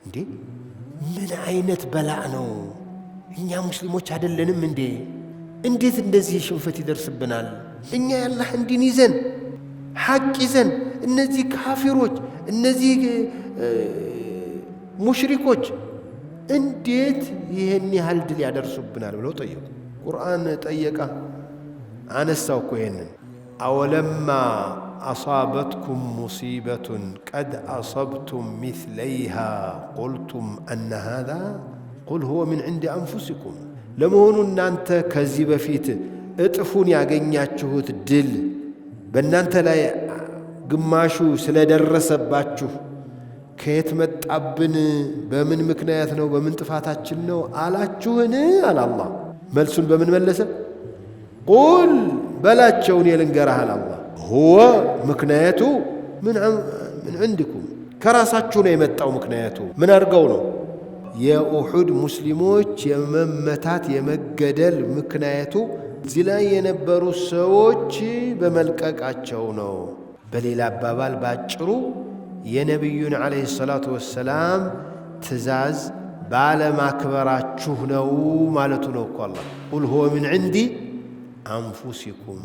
እንዴ ምን አይነት በላእ ነው? እኛ ሙስሊሞች አይደለንም እንዴ? እንዴት እንደዚህ ሽንፈት ይደርስብናል? እኛ የአላህን ዲን ይዘን ሐቅ ይዘን እነዚህ ካፊሮች እነዚህ ሙሽሪኮች እንዴት ይህን ያህል ድል ያደርሱብናል ብለው ጠየቁ። ቁርአን ጠየቃ አነሳው እኮ ይሄንን አወለማ አሳበትኩም ሙሲበቱን ቀድ አሰብቱም ሚስለይሃ ቁልቱም አነ ሃዛ ቁል ሁወ ምን ዕንዲ አንፉሲኩም። ለመሆኑ እናንተ ከዚህ በፊት እጥፉን ያገኛችሁት ድል በእናንተ ላይ ግማሹ ስለደረሰባችሁ ከየት መጣብን? በምን ምክንያት ነው? በምን ጥፋታችን ነው አላችሁን? አለ አላህ። መልሱን በምን መለሰ? ቁል በላቸውን የልንገራህ አለ አላህ። ሁወ ምክንያቱ ምን ዕንድኩም ከራሳችሁ ነው የመጣው። ምክንያቱ ምን አድርገው ነው? የኡሑድ ሙስሊሞች የመመታት የመገደል ምክንያቱ እዚህ ላይ የነበሩ ሰዎች በመልቀቃቸው ነው። በሌላ አባባል ባጭሩ የነቢዩን ዓለይሂ ሰላቱ ወሰላም ትእዛዝ ባለማክበራችሁ ነው ማለቱ ነው እኮ አላህ። ቁል ሁወ ምን ዕንዲ አንፉሲኩም